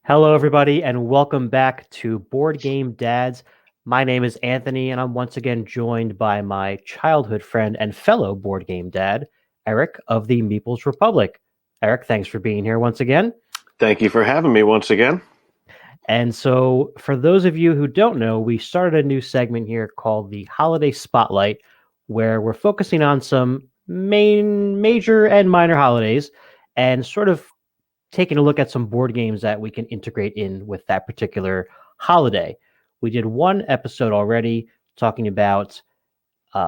Hello, everybody, and welcome back to Board Game Dads. My name is Anthony, and I'm once again joined by my childhood friend and fellow board game dad, Eric of the Meeples Republic. Eric, thanks for being here once again. Thank you for having me once again. And so, for those of you who don't know, we started a new segment here called the Holiday Spotlight, where we're focusing on some major and minor holidays and sort of taking a look at some board games that we can integrate in with that particular holiday. We did one episode already talking about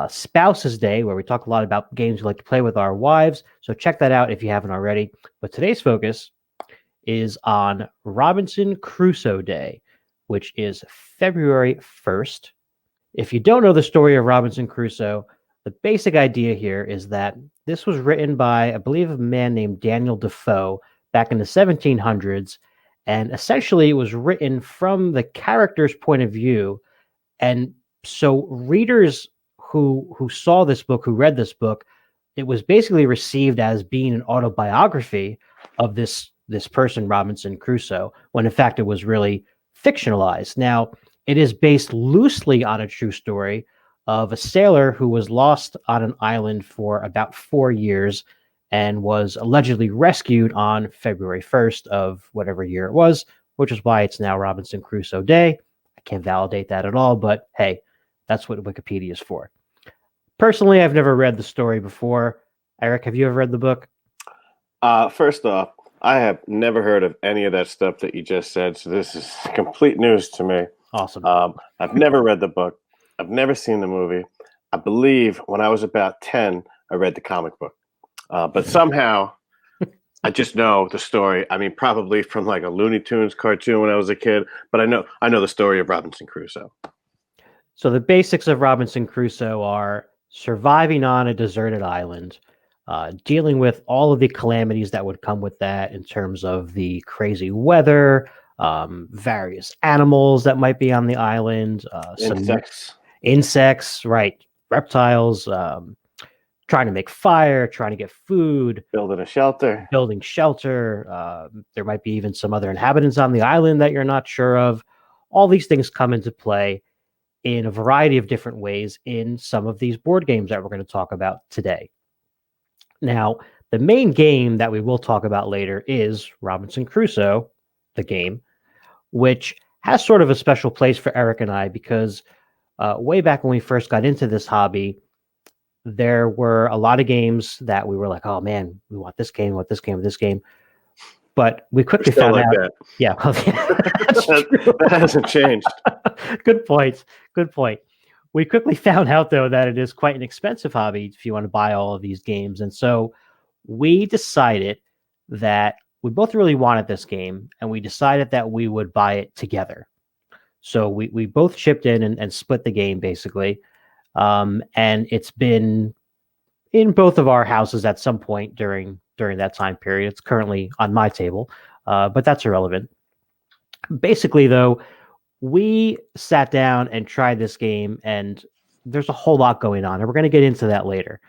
Spouses Day, where we talk a lot about games we like to play with our wives. So check that out if you haven't already. But today's focus is on Robinson Crusoe Day, which is February 1st. If you don't know the story of Robinson Crusoe, the basic idea here is that this was written by, I believe, a man named Daniel Defoe back in the 1700s. And essentially, it was written from the character's point of view. And so readers who saw this book, who read this book, it was basically received as being an autobiography of this person, Robinson Crusoe, when in fact it was really fictionalized. Now, it is based loosely on a true story of a sailor who was lost on an island for about 4 years and was allegedly rescued on February 1st of whatever year it was, which is why it's now Robinson Crusoe Day. I can't validate that at all, but hey, that's what Wikipedia is for. Personally, I've never read the story before. Eric, have you ever read the book? First off, I have never heard of any of that stuff that you just said, so this is complete news to me. Awesome. I've never read the book. I've never seen the movie. I believe when I was about 10, I read the comic book. But somehow, I just know the story. I mean, probably from like a Looney Tunes cartoon when I was a kid, but I know the story of Robinson Crusoe. So the basics of Robinson Crusoe are surviving on a deserted island, dealing with all of the calamities that would come with that in terms of the crazy weather, various animals that might be on the island, insects, right, reptiles, trying to make fire, trying to get food, building shelter. There might be even some other inhabitants on the island that you're not sure of. All these things come into play in a variety of different ways in some of these board games that we're going to talk about today. Now, the main game that we will talk about later is Robinson Crusoe, the game, which has sort of a special place for Eric and I because way back when we first got into this hobby, there were a lot of games that we were like, oh man, we want this game, this game. But we quickly found out. That. Yeah. That hasn't changed. Good point. We quickly found out, though, that it is quite an expensive hobby if you want to buy all of these games. And so we decided that we both really wanted this game, and we decided that we would buy it together. So we both chipped in and split the game, basically. And it's been in both of our houses at some point during that time period. It's currently on my table, but that's irrelevant. Basically, though, we sat down and tried this game, and there's a whole lot going on, and we're going to get into that later.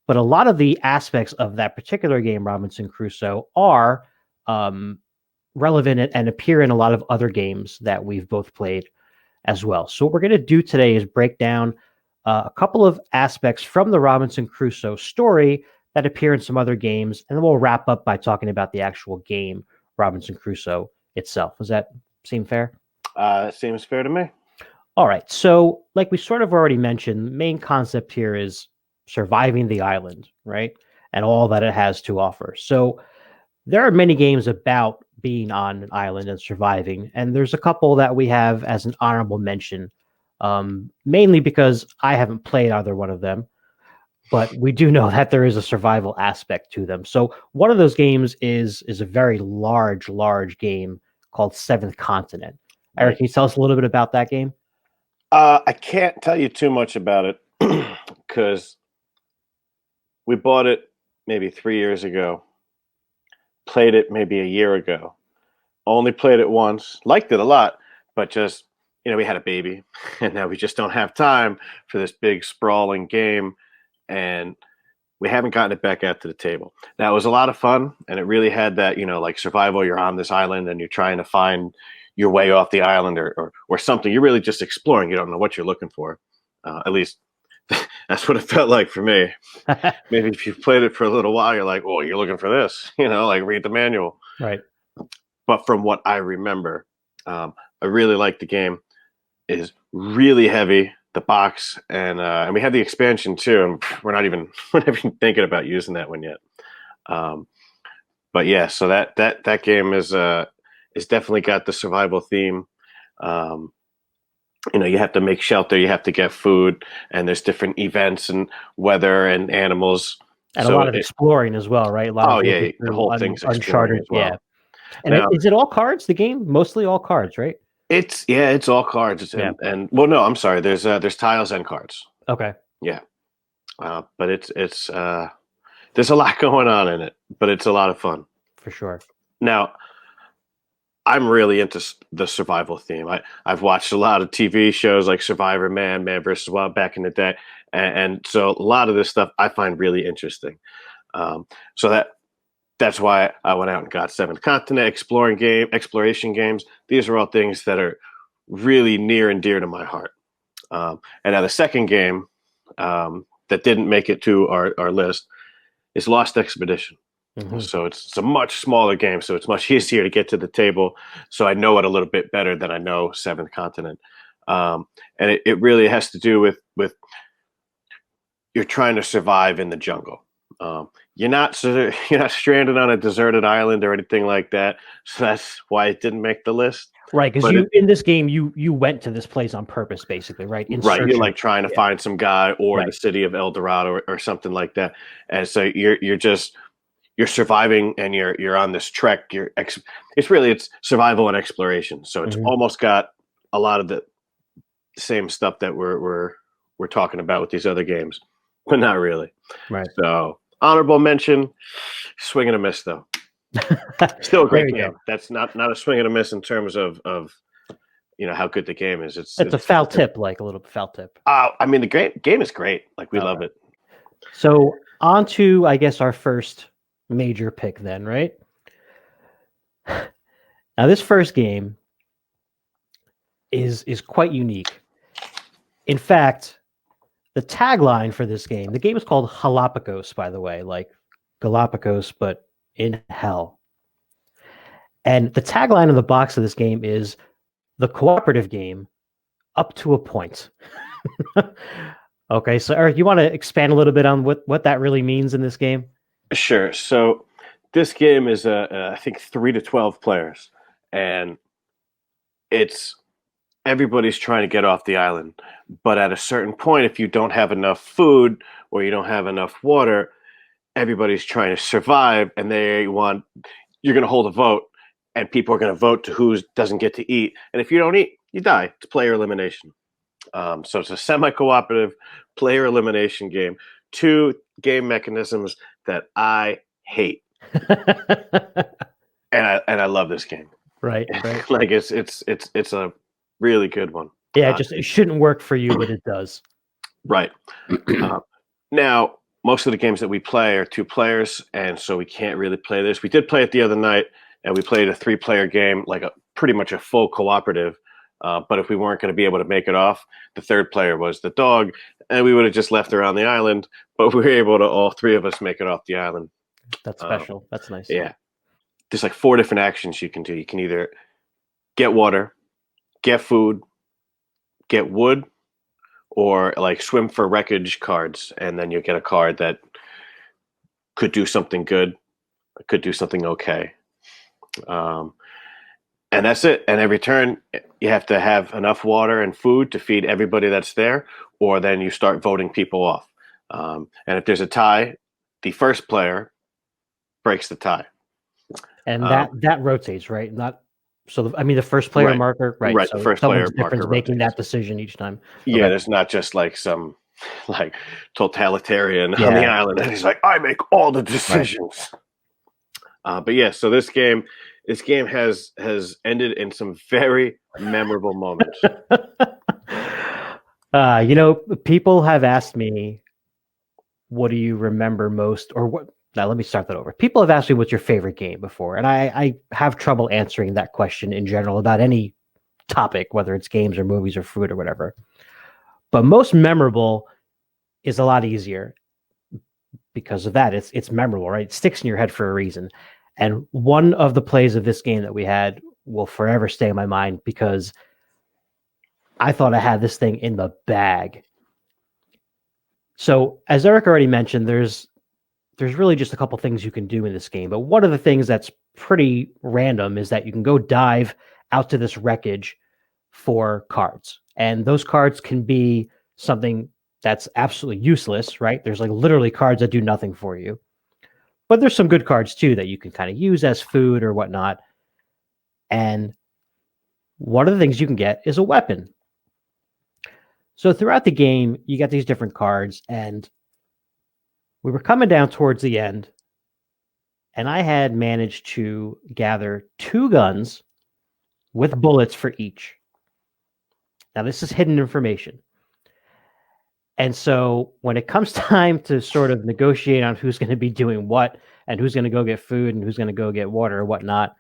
But a lot of the aspects of that particular game, Robinson Crusoe, are relevant and appear in a lot of other games that we've both played as well. So what we're going to do today is break down a couple of aspects from the Robinson Crusoe story that appear in some other games, and then we'll wrap up by talking about the actual game, Robinson Crusoe itself. Does that seem fair? Seems fair to me. All right. So, like we sort of already mentioned, the main concept here is surviving the island, right? And all that it has to offer. So, there are many games about being on an island and surviving, and there's a couple that we have as an honorable mention, mainly because I haven't played either one of them, but we do know that there is a survival aspect to them. So, one of those games is a very large game called Seventh Continent. Eric, can you tell us a little bit about that game? I can't tell you too much about it because we bought it maybe 3 years ago, played it maybe a year ago, only played it once, liked it a lot, but just, we had a baby and now we just don't have time for this big sprawling game. And we haven't gotten it back out to the table. Now, it was a lot of fun, and it really had that, like survival. You're on this island, and you're trying to find your way off the island or something. You're really just exploring. You don't know what you're looking for. At least that's what it felt like for me. Maybe if you've played it for a little while, you're like, oh, you're looking for this, like read the manual. Right. But from what I remember, I really like the game. It is really heavy, the box, and we had the expansion too, and we're not even thinking about using that one yet. But yeah, so that game is definitely got the survival theme. You have to make shelter, you have to get food, and there's different events and weather and animals. And so a lot of exploring as well, right? A lot of the whole thing's exploring uncharted, as well. yeah. And Now, is it all cards? The game mostly all cards, right? it's all cards. And well, no, I'm sorry. There's tiles and cards. Okay. Yeah, but it's there's a lot going on in it, but it's a lot of fun For sure. Now, I'm really into the survival theme. I've watched a lot of TV shows like Survivor, Man versus Wild back in the day, and so a lot of this stuff I find really interesting. So that's why I went out and got Seventh Continent, exploration games. These are all things that are really near and dear to my heart. And now the second game that didn't make it to our list is Lost Expedition. Mm-hmm. So it's a much smaller game, so it's much easier to get to the table. So I know it a little bit better than I know Seventh Continent. And it really has to do with you're trying to survive in the jungle. You're not stranded on a deserted island or anything like that. So that's why it didn't make the list. Right, because in this game you went to this place on purpose, basically, right? You're like trying to find some guy or the city of El Dorado or something like that, and so you're surviving and you're on this trek. It's survival and exploration. So it's almost got a lot of the same stuff that we're talking about with these other games, but not really. Right. So honorable mention, swing and a miss though. Still a great game. That's not a swing and a miss in terms of how good the game is. It's a foul tip, like a little foul tip. I mean, the game is great. Like we love it. So on to, I guess, our first major pick then, right? Now this first game is quite unique. In fact, the tagline for this game, the game is called Galapagos, by the way, like Galapagos, but in hell. And the tagline on the box of this game is the cooperative game up to a point. Okay, so Eric, you want to expand a little bit on what that really means in this game? Sure. So this game is I think 3 to 12 players, and everybody's trying to get off the island. But at a certain point, if you don't have enough food or you don't have enough water, everybody's trying to survive, and you're going to hold a vote, and people are going to vote to who doesn't get to eat. And if you don't eat, you die. It's player elimination. So it's a semi-cooperative player elimination game. 2 game mechanisms that I hate, and I love this game. Right. Like it's a really good one. Yeah, it shouldn't work for you, but it does. Right. Now, most of the games that we play are 2 players, and so we can't really play this. We did play it the other night, and we played a 3-player game, like pretty much a full cooperative. But if we weren't going to be able to make it off, the 3rd player was the dog, and we would have just left her on the island. But we were able to, all 3 of us, make it off the island. That's special. That's nice. Yeah. There's like 4 different actions you can do. You can either get water, get food, get wood, or like swim for wreckage cards, and then you get a card that could do something good, could do something okay. And that's it. And every turn, you have to have enough water and food to feed everybody that's there, or then you start voting people off. And if there's a tie, the first player breaks the tie. And that rotates, right? Not so. The first player marker, right? Right. So the first player marker making that decision each time. Yeah, okay. There's not just like some like totalitarian on the island, and he's like, I make all the decisions. Right. But yeah, so this game has ended in some very memorable moments. People have asked me what do you remember most, or what? Now, let me start that over. People have asked me what's your favorite game before, and I have trouble answering that question in general about any topic, whether it's games or movies or food or whatever. But most memorable is a lot easier because of that. It's memorable, right? It sticks in your head for a reason. And one of the plays of this game that we had will forever stay in my mind because I thought I had this thing in the bag. So, as Eric already mentioned, there's really just a couple things you can do in this game. But one of the things that's pretty random is that you can go dive out to this wreckage for cards. And those cards can be something that's absolutely useless, right? There's like literally cards that do nothing for you. But there's some good cards too that you can kind of use as food or whatnot. And one of the things you can get is a weapon. So throughout the game, you get these different cards, and we were coming down towards the end, and I had managed to gather 2 guns with bullets for each. Now, this is hidden information. And so when it comes time to sort of negotiate on who's going to be doing what and who's going to go get food and who's going to go get water or whatnot,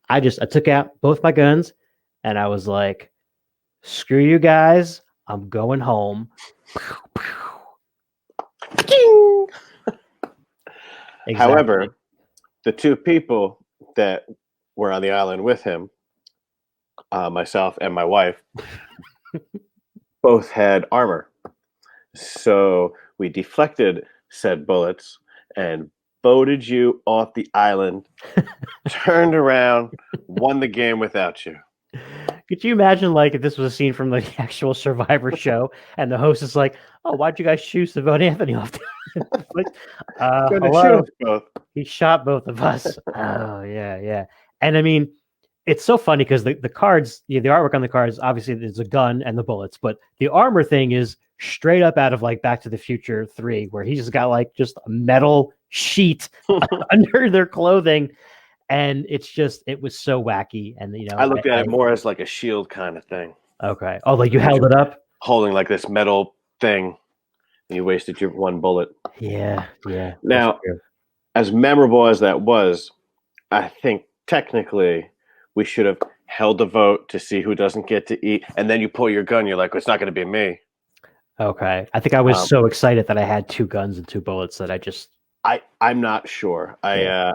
I took out both my guns and I was like, screw you guys. I'm going home. Exactly. However, the 2 people that were on the island with him, myself and my wife, both had armor. So we deflected said bullets and boated you off the island, turned around, won the game without you. Could you imagine, like, if this was a scene from the actual Survivor show, and the host is like, "Oh, why'd you guys choose to vote Anthony off?" Like, hello, both. He shot both of us. Oh yeah. And I mean, it's so funny because the cards, the artwork on the cards, obviously there's a gun and the bullets, but the armor thing is straight up out of like Back to the Future 3, where he just got like just a metal sheet under their clothing. And it was so wacky. And, I looked at it more as like a shield kind of thing. Okay. Oh, like you held it up? Holding like this metal thing, and you wasted your 1 bullet. Yeah. Now, as memorable as that was, I think technically we should have held a vote to see who doesn't get to eat. And then you pull your gun, you're like, it's not going to be me. Okay. I think I was so excited that I had 2 guns and 2 bullets that I'm not sure. Yeah.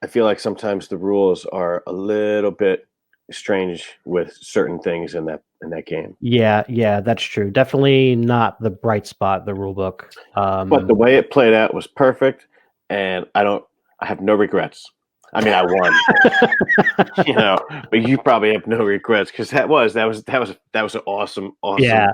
I feel like sometimes the rules are a little bit strange with certain things in that game. Yeah, that's true. Definitely not the bright spot, the rule book. But the way it played out was perfect, and I have no regrets. I mean, I won, but you probably have no regrets because that was an awesome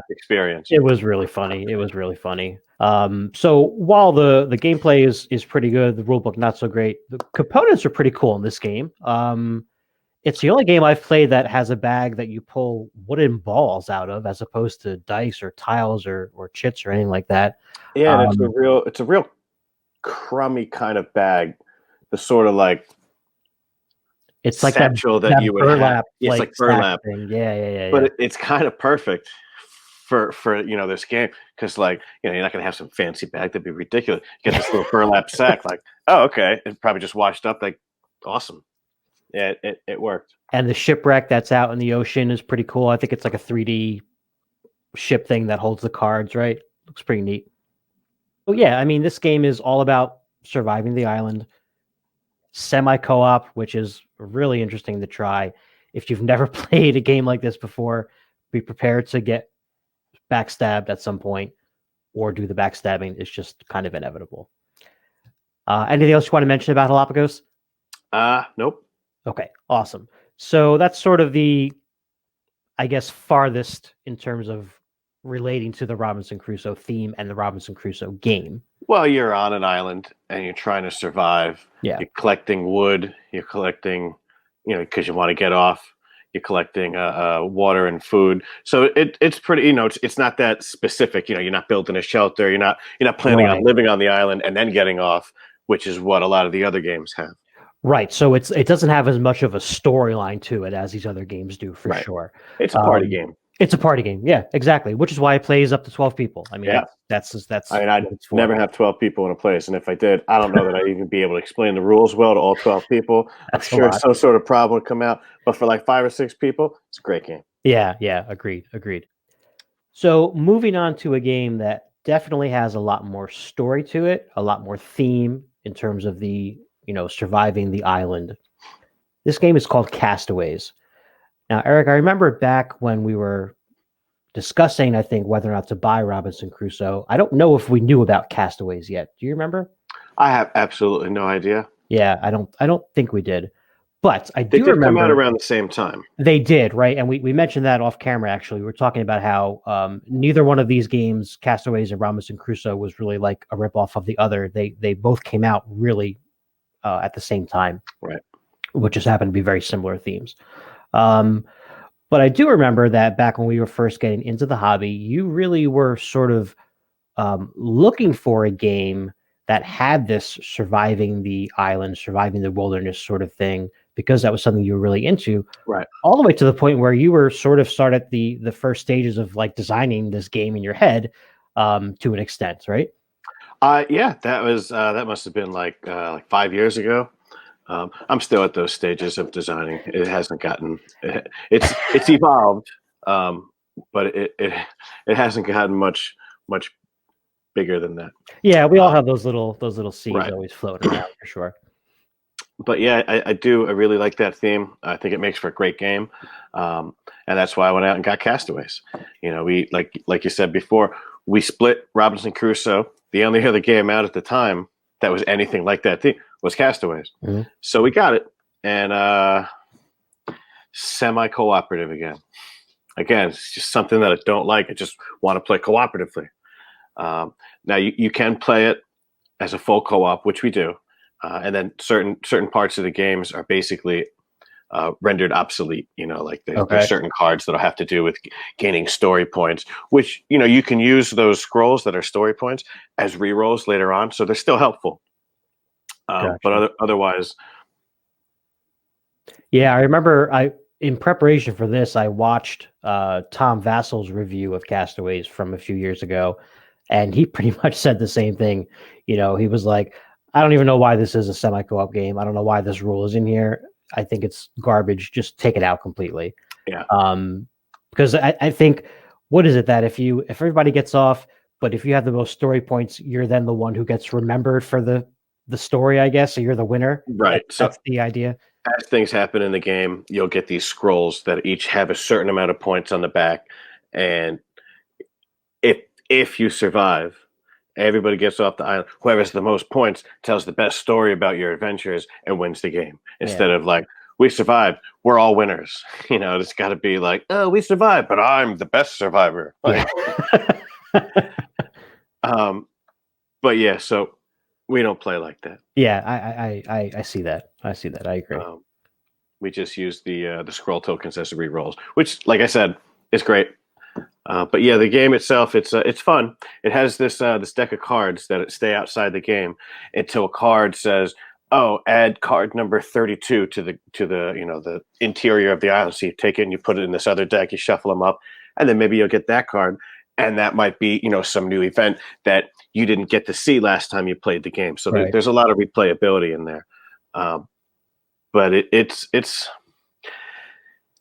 experience. It was really funny. So while the gameplay is pretty good, the rulebook not so great, the components are pretty cool in this game. It's the only game I've played that has a bag that you pull wooden balls out of, as opposed to dice or tiles or chits or anything like that. Yeah, it's a real crummy kind of bag. The sort of like it's like satchel that you would burlap, have. It's like burlap thing. Yeah. But it's kind of perfect for this game because you're not gonna have some fancy bag, that'd be ridiculous. You get this little burlap sack, like, oh, okay, it probably just washed up, like, awesome. Yeah, it worked. And the shipwreck that's out in the ocean is pretty cool. I think it's like a 3D ship thing that holds the cards, right? Looks pretty neat. Oh yeah, I mean, this game is all about surviving the island. Semi-co-op, which is really interesting to try. If you've never played a game like this before, be prepared to get backstabbed at some point, or do the backstabbing. It's just kind of inevitable. Anything else you want to mention about Galapagos? Nope. Okay, awesome. So that's sort of the, I guess, farthest in terms of relating to the Robinson Crusoe theme and the Robinson Crusoe game. Well, you're on an island and you're trying to survive. Yeah. You're collecting wood. You're collecting, because you want to get off. You're collecting water and food. So it's pretty, it's not that specific. You're not building a shelter. You're not planning on living on the island and then getting off, which is what a lot of the other games have. Right. So it doesn't have as much of a storyline to it as these other games do, for sure. It's a party game. It's a party game. Yeah, exactly. Which is why it plays up to 12 people. I mean, Yeah. that's I mean, I'd what it's for. never have 12 people in a place. And if I did, I don't know that I'd even be able to explain the rules well to all 12 people. I'm That's a sure lot. some sort of problem would come out. But for like 5 or 6 people, it's a great game. Yeah, agreed. So moving on to a game that definitely has a lot more story to it, a lot more theme in terms of the, surviving the island. This game is called Castaways. Now, Eric, I remember back when we were discussing, I think, whether or not to buy Robinson Crusoe. I don't know if we knew about Castaways yet. Do you remember? I have absolutely no idea. Yeah, I don't think we did. But I They do did come out remember around the same time. they did, right? And we mentioned that off camera, actually. We were talking about how neither one of these games, Castaways and Robinson Crusoe, was really like a ripoff of the other. They both came out really at the same time, Right. which just happened to be very similar themes. Um, but I do remember that back when we were first getting into the hobby, you really were sort of looking for a game that had this surviving the island, surviving the wilderness sort of thing, because that was something you were really into. Right. All the way to the point where you were sort of start at the first stages of like designing this game in your head, to an extent, right? Yeah, that must have been like 5 years ago. I'm still at those stages of designing. It hasn't gotten it's evolved, but it hasn't gotten much bigger than that. Yeah, we all Um, have those little seeds right. always floating around for sure. But yeah, I do. I really like that theme. I think it makes for a great game, and that's why I went out and got Castaways. We like you said before, we split Robinson Crusoe. The only other game out at the time that was anything like that theme was Castaways. Mm-hmm. So we got it, and semi-cooperative again. Again, it's just something that I don't like. I just want to play cooperatively. Now you can play it as a full co-op, which we do. And then certain parts of the games are basically rendered obsolete. Like there's certain cards that'll have to do with gaining story points, which you can use those scrolls that are story points as rerolls later on, so they're still helpful. Gotcha. But otherwise, Yeah, I remember in preparation for this, I watched Tom Vassel's review of Castaways from a few years ago, and he pretty much said the same thing. He was like, I don't even know why this is a semi-co-op game. I don't know why this rule is in here. I think it's garbage. Just take it out completely. yeah, Because I think, what is it that if everybody gets off, but if you have the most story points, you're then the one who gets remembered for the story, I guess. So you're the winner. right. So That's the idea. as things happen in the game, you'll get these scrolls that each have a certain amount of points on the back, and if you survive, everybody gets off the island. Whoever has the most points tells the best story about your adventures and wins the game. Instead of like, we survived, we're all winners. It's got to be like, oh, we survived, but I'm the best survivor. Like, but yeah, so we don't play like that. Yeah, I see that. I agree. We just use the scroll tokens as rerolls, which, like I said, is great. But yeah, the game itself, it's fun. It has this deck of cards that stay outside the game until a card says, "Oh, add card number 32 to the interior of the island." So you take it and you put it in this other deck. You shuffle them up, and then maybe you'll get that card, and that might be some new event that you didn't get to see last time you played the game. So there's a lot of replayability in there. But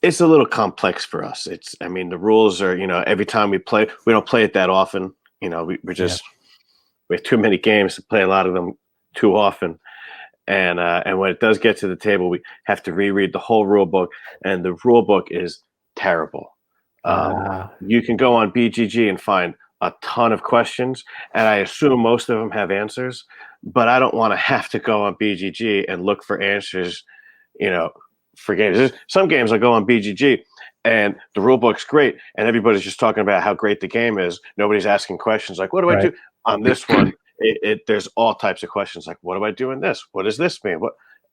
it's a little complex for us. I mean, the rules are, every time we don't play it that often. We have too many games to play a lot of them too often. And when it does get to the table, we have to reread the whole rule book, and the rule book is terrible. You can go on BGG and find a ton of questions, and I assume most of them have answers, but I don't want to have to go on BGG and look for answers, for games. There's some games I go on BGG and the rule book's great and everybody's just talking about how great the game is. Nobody's asking questions like, what do I do? On this one, there's all types of questions like, what do I do in this? What does this mean?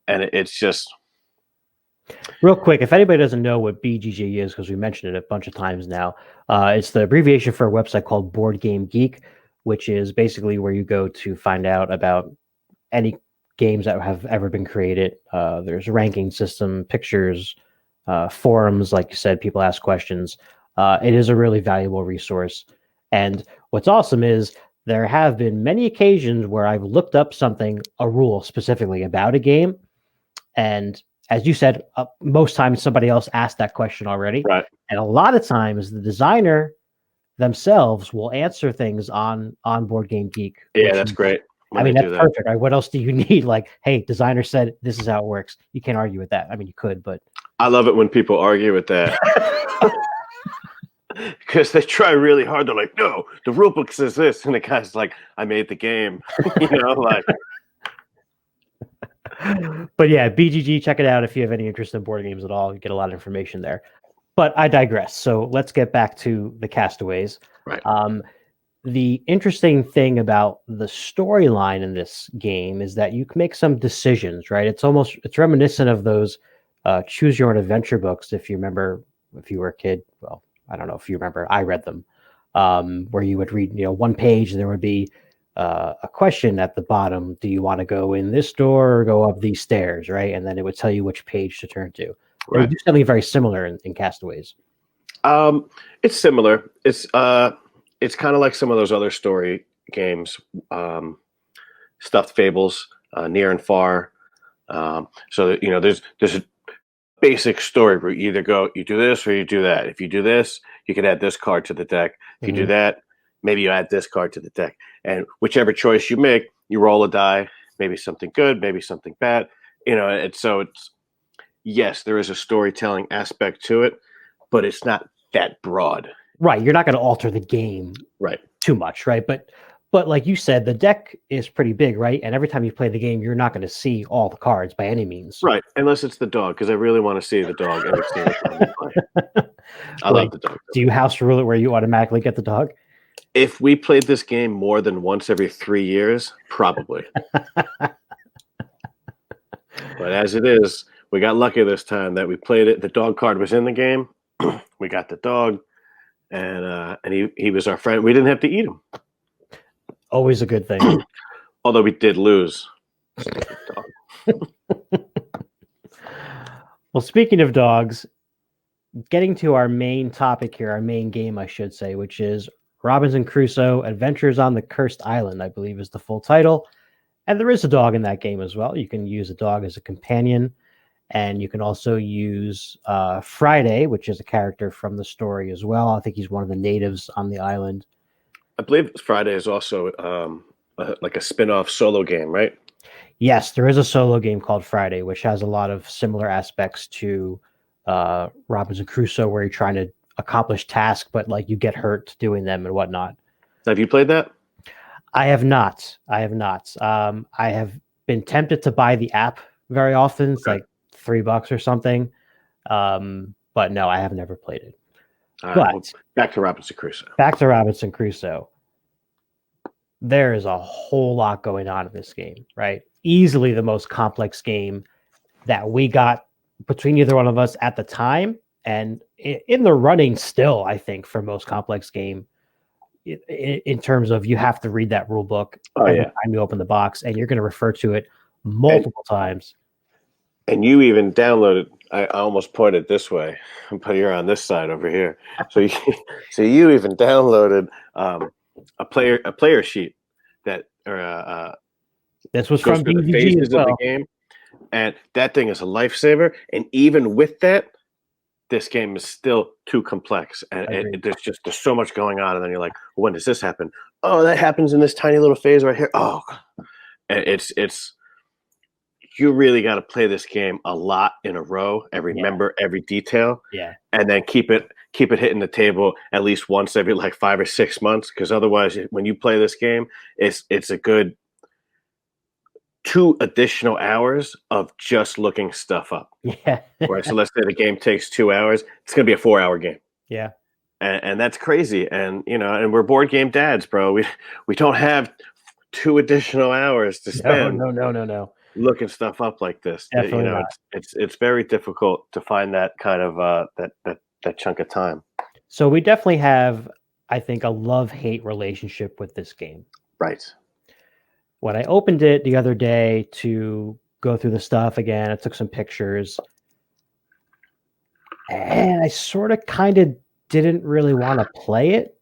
It's just... Real quick, if anybody doesn't know what BGG is, because we mentioned it a bunch of times now, it's the abbreviation for a website called Board Game Geek, which is basically where you go to find out about any games that have ever been created. There's a ranking system, pictures, forums, like you said, people ask questions. It is a really valuable resource. And what's awesome is there have been many occasions where I've looked up a rule specifically about a game, and as you said, most times somebody else asked that question already. Right. And a lot of times the designer themselves will answer things on Board Game Geek. Yeah, that's great. I mean, that's perfect. Right? What else do you need? Like, hey, designer said this is how it works. You can't argue with that. I mean, you could, but I love it when people argue with that. Because they try really hard. They're like, no, the rule book says this. And the guy's like, I made the game. Like. But yeah, BGG, check it out if you have any interest in board games at all. You get a lot of information there. But I digress. So let's get back to the Castaways. Right. The interesting thing about the storyline in this game is that you can make some decisions, right? It's reminiscent of those choose your own adventure books. If you remember, if you were a kid, well, I don't know if you remember, I read them, where you would read, one page and there would be a question at the bottom. Do you want to go in this door or go up these stairs, right? And then it would tell you which page to turn to. Right. It would do something very similar in Castaways. It's similar. It's kind of like some of those other story games, Stuffed Fables, Near and Far. So there's a basic story where you either you do this or you do that. If you do this, you can add this card to the deck. If you do that, maybe you add this card to the deck. And whichever choice you make, you roll a die. Maybe something good, maybe something bad. Yes, there is a storytelling aspect to it, but it's not that broad. Right. You're not going to alter the game too much, right? But like you said, the deck is pretty big, right? And every time you play the game, you're not going to see all the cards by any means. Right. Unless it's the dog, because I really want to see the dog every single time you play. I love the dog. Do you house rule it where you automatically get the dog? If we played this game more than once every 3 years, probably. But as it is, we got lucky this time that we played it. The dog card was in the game. We got the dog, and he was our friend. We didn't have to eat him. Always a good thing. Although we did lose. Well, speaking of dogs, getting to our main topic here, our main game, I should say, which is Robinson Crusoe, Adventures on the Cursed Island, I believe is the full title. And there is a dog in that game as well. You can use a dog as a companion. And you can also use Friday, which is a character from the story as well. I think he's one of the natives on the island. I believe Friday is also like a spin-off solo game, right? Yes, there is a solo game called Friday, which has a lot of similar aspects to Robinson Crusoe, where you're trying to accomplish tasks, but like you get hurt doing them and whatnot. Have you played that? I have not. I have been tempted to buy the app very often. It's like $3 or something. But no, I have never played it. But back to Robinson Crusoe. There is a whole lot going on in this game, right? Easily the most complex game that we got between either one of us at the time, and in the running still, I think, for most complex game in terms of you have to read that rule book every time you open the box, and you're going to refer to it multiple times. And you even downloaded. I almost pointed this way, but you're on this side over here. So you even downloaded a player sheet that this was from BGG as well. Of the game, and that thing is a lifesaver. And even with that, this game is still too complex, and there's so much going on. And then you're like, when does this happen? Oh, that happens in this tiny little phase right here. Oh, and it's you really got to play this game a lot in a row and remember every detail. Yeah, and then keep it hitting the table at least once every like 5 or 6 months, because otherwise, when you play this game, it's a good 2 additional hours of just looking stuff up. Yeah. Right. So let's say the game takes 2 hours. It's going to be a 4-hour game. Yeah. And that's crazy. And, and we're board game dads, bro. We don't have 2 additional hours to spend. No. Looking stuff up like this. Definitely not. It's very difficult to find that kind of that chunk of time. So we definitely have, I think, a love-hate relationship with this game. Right. When I opened it the other day to go through the stuff again, I took some pictures, and I sort of kind of didn't really want to play it.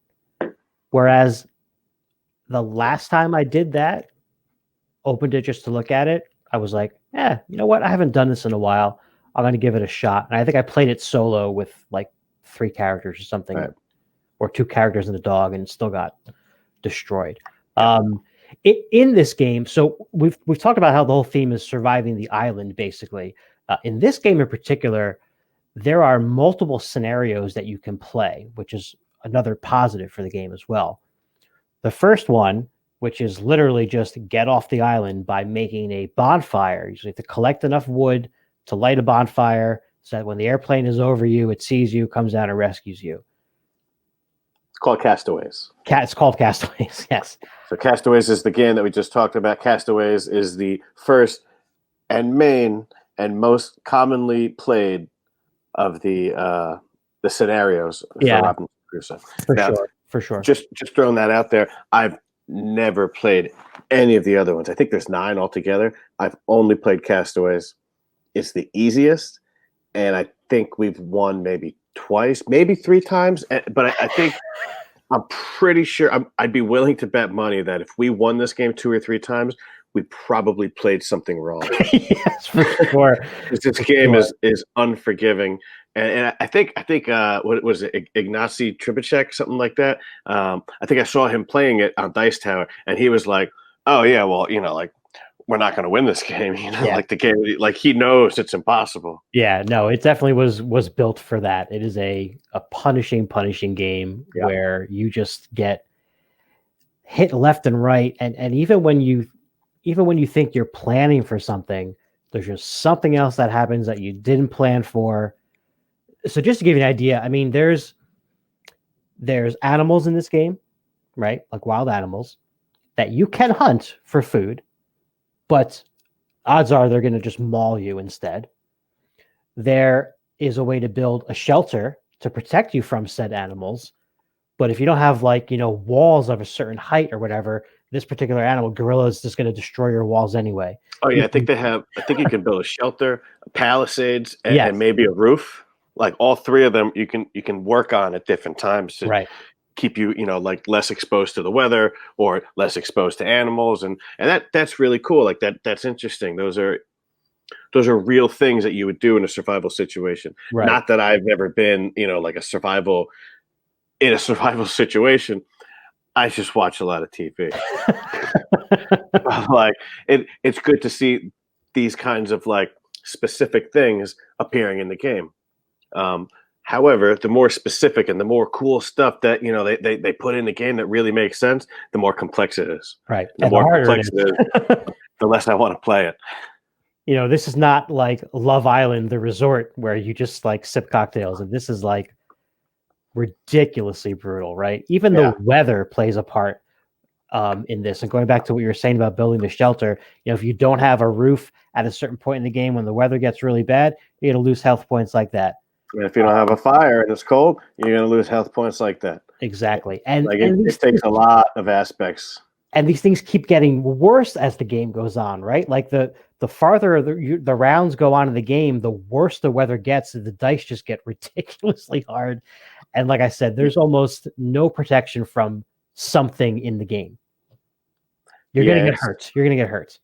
Whereas the last time I did that, opened it just to look at it, I was like, you know what? I haven't done this in a while. I'm going to give it a shot. And I think I played it solo with like 3 characters or something, Right. or 2 characters and a dog, and still got destroyed. In this game, so we've talked about how the whole theme is surviving the island, basically. In this game in particular, there are multiple scenarios that you can play, which is another positive for the game as well. The first one, which is literally just get off the island by making a bonfire. You have to collect enough wood to light a bonfire so that when the airplane is over you, it sees you, comes down and rescues you. It's called Castaways. It's called Castaways, yes. So Castaways is the game that we just talked about. Castaways is the first and main and most commonly played of the scenarios for Robinson Crusoe. For sure. Just throwing that out there. I've never played any of the other ones. I think there's 9 altogether. I've only played Castaways. It's the easiest, and I think we've won maybe twice, maybe 3 times. But I think I'm pretty sure I'd be willing to bet money that if we won this game 2 or 3 times, we probably played something wrong. Yes, for sure. This game is unforgiving, and I think what was it, Ignacy Trubacek, something like that. I think I saw him playing it on Dice Tower, and he was like, "Oh yeah, well, like we're not going to win this game." Like the game, like he knows it's impossible. Yeah, no, it definitely was built for that. It is a punishing game where you just get hit left and right, and even when you think you're planning for something, there's just something else that happens that you didn't plan for. So just to give you an idea, I mean, there's animals in this game, right? Like wild animals that you can hunt for food, but odds are they're going to just maul you instead. There is a way to build a shelter to protect you from said animals. But if you don't have walls of a certain height or whatever, this particular animal, gorilla, is just going to destroy your walls anyway. Oh yeah, I think you can build a shelter, palisades, and maybe a roof. Like all 3 of them, you can work on at different times to keep you, like less exposed to the weather or less exposed to animals, and that's really cool. Like that's interesting. Those are real things that you would do in a survival situation. Right. Not that I've never been, like in a survival situation. I just watch a lot of TV. Like it's good to see these kinds of like specific things appearing in the game. However, the more specific and the more cool stuff that they put in the game that really makes sense, the more complex it is. Right. The more complex it is, the less I want to play it. This is not like Love Island, the resort, where you just like sip cocktails, and this is like ridiculously brutal, right? Even the weather plays a part in this. And going back to what you were saying about building the shelter, if you don't have a roof at a certain point in the game when the weather gets really bad, you're going to lose health points like that. And if you don't have a fire and it's cold, you're going to lose health points like that. Exactly. And it takes a lot of aspects. And these things keep getting worse as the game goes on, right? Like the farther the rounds go on in the game, the worse the weather gets. The dice just get ridiculously hard. And like I said, there's almost no protection from something in the game. You're going to get hurt. You're going to get hurt.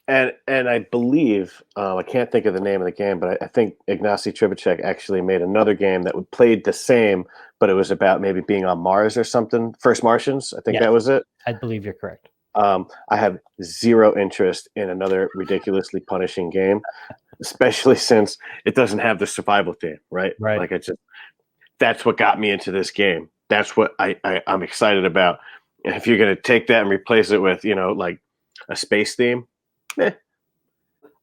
And I believe, I can't think of the name of the game, but I think Ignacy Trubacek actually made another game that played the same, but it was about maybe being on Mars or something. First Martians, I think that was it. I believe you're correct. I have zero interest in another ridiculously punishing game, especially since it doesn't have the survival theme, right? Right. Like that's what got me into this game. That's what I'm excited about. And if you're going to take that and replace it with, like a space theme,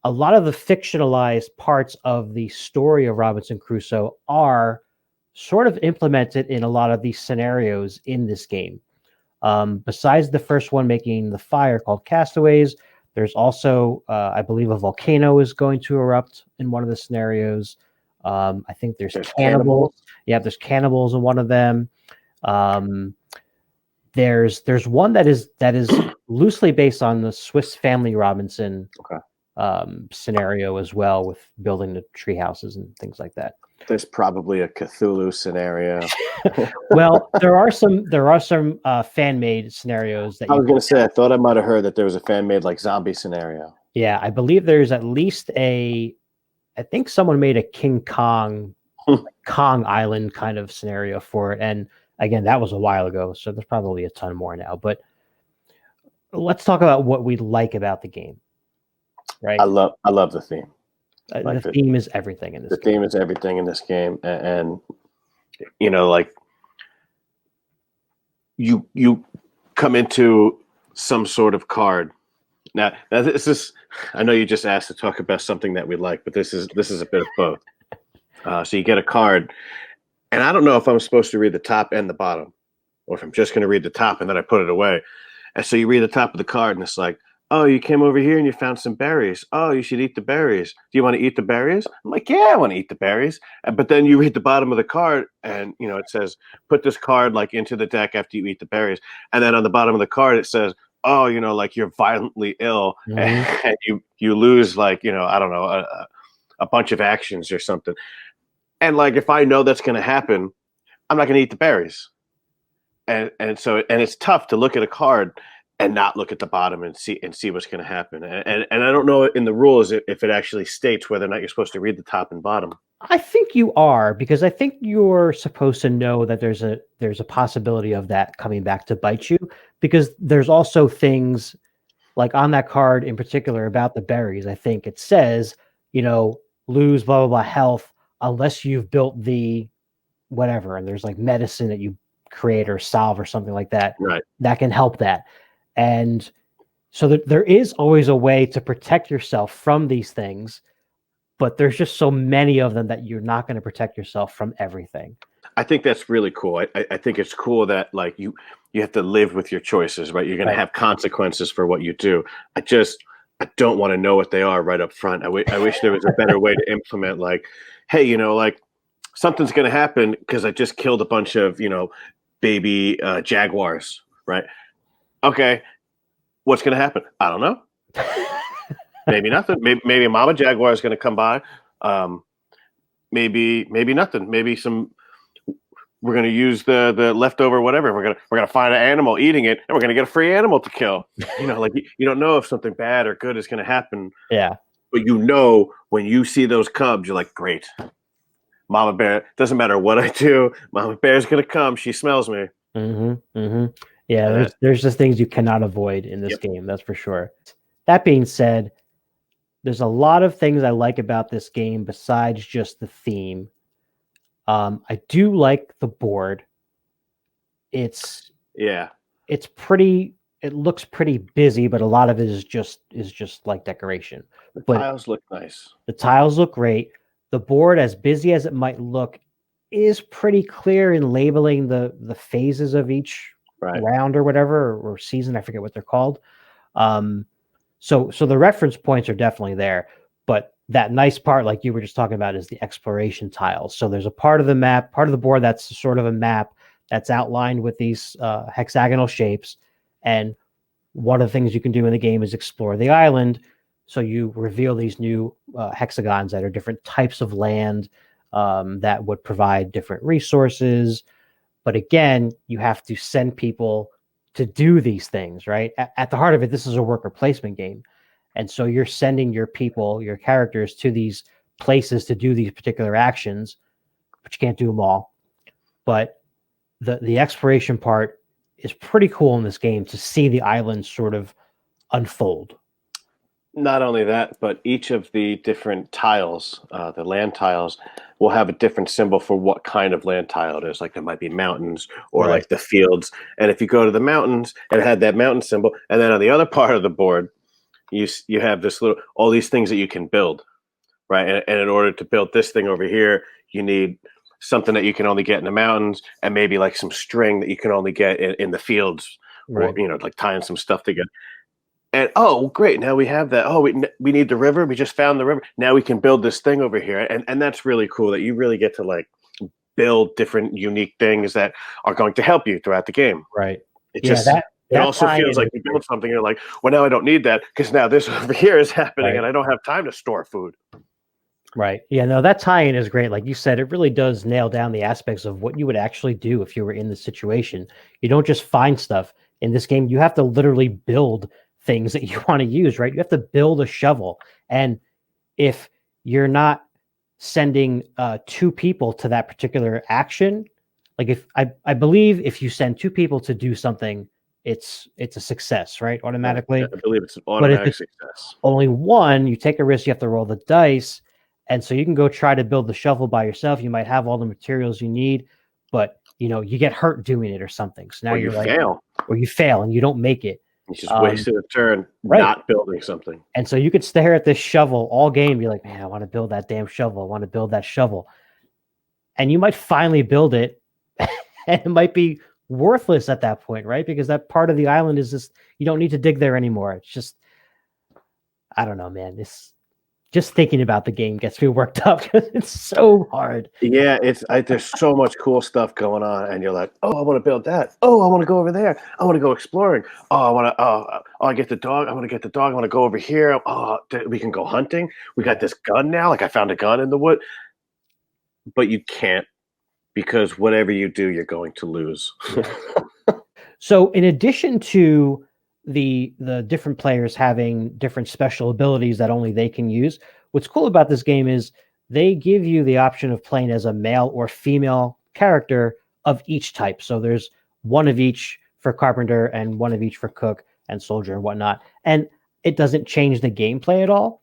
a lot of the fictionalized parts of the story of Robinson Crusoe are sort of implemented in a lot of these scenarios in this game. Besides the first one making the fire called Castaways, there's also, I believe, a volcano is going to erupt in one of the scenarios. I think there's cannibals. Yeah, there's cannibals in one of them. There's one that is loosely based on the Swiss Family Robinson scenario as well with building the tree houses and things like that. There's probably a Cthulhu scenario. Well, there are some fan made scenarios that I you was going to say, I thought I might have heard that there was a fan made like zombie scenario. Yeah, I believe there's at least I think someone made a King Kong Kong Island kind of scenario for it. And again, that was a while ago, so there's probably a ton more now. But let's talk about what we like about the game. Right? I love the theme. Like the theme is everything in this game. The theme is everything in this game. And you know, like you come into some sort of card. Now this is, I know you just asked to talk about something that we like, but this is a bit of both. So you get a card, and I don't know if I'm supposed to read the top and the bottom, or if I'm just going to read the top and then I put it away. And so you read the top of the card, and it's like, oh, you came over here and you found some berries. Oh, you should eat the berries. Do you want to eat the berries? I'm like, yeah, I want to eat the berries. But then you read the bottom of the card, and it says, put this card like into the deck after you eat the berries. And then on the bottom of the card, it says, oh, like you're violently ill, and you lose like, I don't know, a bunch of actions or something. And like, if I know that's going to happen, I'm not going to eat the berries. And it's tough to look at a card and not look at the bottom and see what's going to happen. And I don't know in the rules if it actually states whether or not you're supposed to read the top and bottom. I think you are, because I think you're supposed to know that there's a possibility of that coming back to bite you, because there's also things like on that card in particular about the berries. I think it says, lose blah, blah, blah health unless you've built the whatever. And there's like medicine that you create or solve or something like that. Right. That can help that. And so there is always a way to protect yourself from these things, but there's just so many of them that you're not going to protect yourself from everything. I think that's really cool. I think it's cool that like you have to live with your choices, right? You're going to have consequences for what you do. I don't want to know what they are right up front. I wish there was a better way to implement like, hey, like something's going to happen because I just killed a bunch of, baby jaguars, right? Okay, what's going to happen? I don't know. Maybe nothing. Maybe a mama jaguar is going to come by. Maybe nothing. Maybe we're going to use the leftover whatever. We're going to find an animal eating it, and we're going to get a free animal to kill. Like you don't know if something bad or good is going to happen. Yeah. But when you see those cubs, you're like, great. Mama bear, doesn't matter what I do, Mama bear's going to come. She smells me. Mm-hmm. Mm-hmm. Yeah, there's just things you cannot avoid in this game, that's for sure. That being said, there's a lot of things I like about this game besides just the theme. I do like the board. It looks pretty busy, but a lot of it is just like decoration. The tiles look nice. The tiles look great. The board, as busy as it might look, is pretty clear in labeling the phases of each round or whatever, or season. I forget what they're called. So the reference points are definitely there, but that nice part, like you were just talking about, is the exploration tiles. So there's a part of the map, part of the board that's sort of a map that's outlined with these hexagonal shapes. And one of the things you can do in the game is explore the island. So you reveal these new hexagons that are different types of land that would provide different resources. But again, you have to send people to do these things, right? At the heart of it, this is a worker placement game. And so you're sending your people, your characters, to these places to do these particular actions, but you can't do them all. But the exploration part is pretty cool in this game, to see the island sort of unfold. Not only that, but each of the different tiles, the land tiles, will have a different symbol for what kind of land tile it is. Like there might be mountains or like the fields. And if you go to the mountains, it had that mountain symbol. And then on the other part of the board, you have all these things that you can build, right? And in order to build this thing over here, you need something that you can only get in the mountains, and maybe like some string that you can only get in the fields, or like tying some stuff together. And great, now we have that. We need the river. We just found the river. Now we can build this thing over here, and that's really cool that you really get to like build different unique things that are going to help you throughout the game. Right. It's It That also feels tie-in like is you great. build something, you're like, well, now I don't need that because now this over here is happening Right. and I don't have time to store food. Right. Yeah, no, that tie-in is great. Like you said, it really does nail down the aspects of what you would actually do if you were in the situation. You don't just find stuff in this game. You have to literally build things that you want to use, right? You have to build a shovel. And if you're not sending two people to that particular action, like if I believe if you send two people to do something, it's a success, right? Yeah, Automatically. I believe it's an But if automatic it's success. only one, you take a risk, you have to roll the dice. And so you can go try to build the shovel by yourself. You might have all the materials you need, but you get hurt doing it or something. So now Or you you're like, fail. or you fail and you don't make it. You just wasted a turn Right. not building something. And so you could stare at this shovel all game and be like, man, I want to build that damn shovel. I want to build that shovel. And you might finally build it. And it might be worthless at that point, right? Because that part of the island is just, you don't need to dig there anymore. It's just, I don't know, man. This just thinking about the game gets me worked up because it's so hard. Yeah, there's so much cool stuff going on, and you're like, oh, I want to build that. Oh, I want to go over there. I want to go exploring. Oh, I want to. I get the dog. I want to get the dog. I want to go over here. Oh, we can go hunting. We got this gun now. Like I found a gun in the wood, but you can't because whatever you do, you're going to lose. So in addition to the different players having different special abilities that only they can use, what's cool about this game is they give you the option of playing as a male or female character of each type. So there's one of each for carpenter and one of each for cook and soldier and whatnot. And it doesn't change the gameplay at all.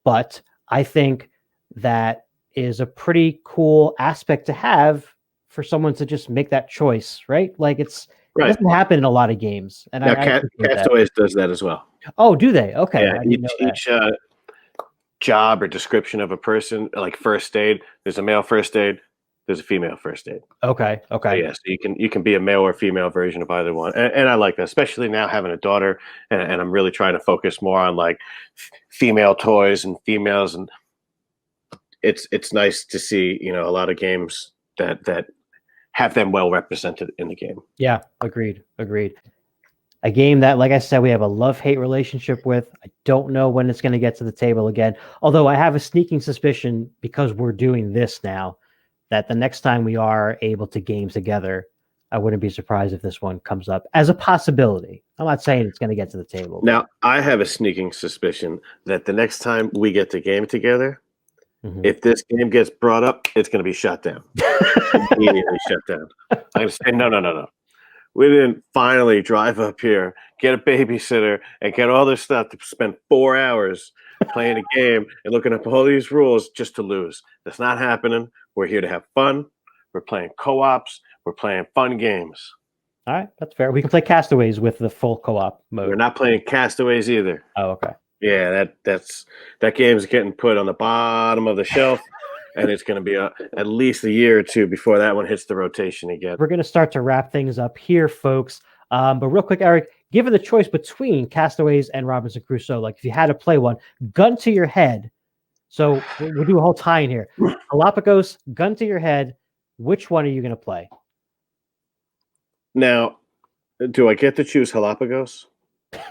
But I think that is a pretty cool aspect to have for someone to just make that choice, right? Like it Right. doesn't happen in a lot of games, and Now, I appreciate that. Castaways does that as well. Oh, do they? Okay, Yeah, I didn't know that. each job or description of a person, like first aid, there's a male first aid, there's a female first aid. Okay, So okay, yeah, so you can be a male or female version of either one, and I like that, especially now having a daughter, and I'm really trying to focus more on like female toys and females, and it's nice to see a lot of games that have them well represented in the game. yeah, agreed. A game that, like I said, we have a love-hate relationship with. I don't know when it's going to get to the table again. Although I have a sneaking suspicion because we're doing this now, that the next time we are able to game together, I wouldn't be surprised if this one comes up as a possibility. I'm not saying it's going to get to the table. Now, I have a sneaking suspicion that the next time we get to game together, if this game gets brought up, it's going to be shut down. Immediately shut down. I'm going to say, no. We didn't finally drive up here, get a babysitter, and get all this stuff to spend 4 hours playing a game and looking up all these rules just to lose. That's not happening. We're here to have fun. We're playing co-ops. We're playing fun games. All right, that's fair. We can play Castaways with the full co-op mode. We're not playing Castaways either. Oh, okay. Yeah, that game's getting put on the bottom of the shelf, and it's going to be at least a year or two before that one hits the rotation again. We're going to start to wrap things up here, folks. But real quick, Eric, given the choice between Castaways and Robinson Crusoe, like if you had to play one, gun to your head. So we'll do a whole tie-in here. Galapagos, gun to your head. Which one are you going to play? Now, do I get to choose Galapagos?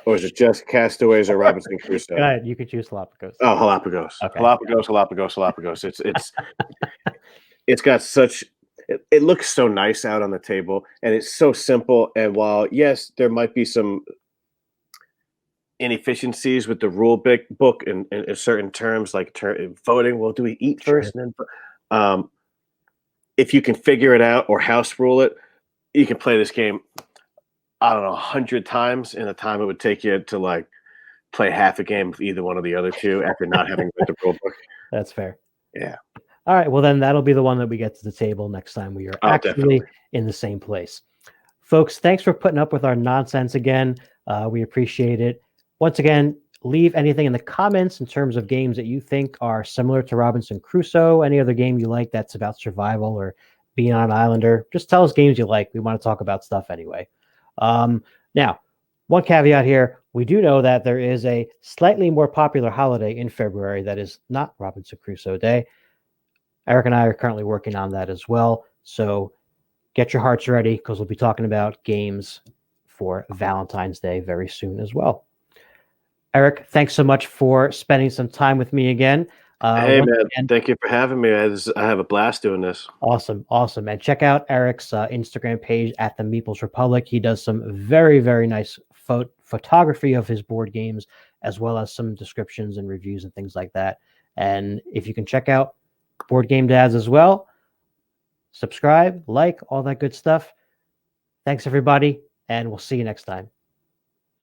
Or is it just Castaways or Robinson Crusoe? Go ahead. You can choose Galapagos. Oh, Galapagos. Okay. Galapagos. It's got such it looks so nice out on the table, and it's so simple. And while yes, there might be some inefficiencies with the rule book in certain terms, like voting. Well, do we eat first? Sure. And then, if you can figure it out or house rule it, you can play this game, I don't know, 100 times in the time it would take you to like play half a game with either one of the other two after not having read the rule book. That's fair. Yeah. All right. Well, then that'll be the one that we get to the table next time we are actually in the same place. Folks, thanks for putting up with our nonsense again. We appreciate it. Once again, leave anything in the comments in terms of games that you think are similar to Robinson Crusoe, any other game you like that's about survival or being on an islander. Just tell us games you like. We want to talk about stuff anyway. Now, one caveat here. We do know that there is a slightly more popular holiday in February that is not Robinson Crusoe Day. Eric and I are currently working on that as well. So get your hearts ready because we'll be talking about games for Valentine's Day very soon as well. Eric, thanks so much for spending some time with me again. Hey, Once man. again, Thank you for having me. I have a blast doing this. awesome, awesome. And check out Eric's Instagram page at the Meeples Republic. He does some very, very nice photography of his board games, as well as some descriptions and reviews and things like that. And if you can check out Board Game Dads as well, subscribe, like, all that good stuff. Thanks, everybody, and we'll see you next time.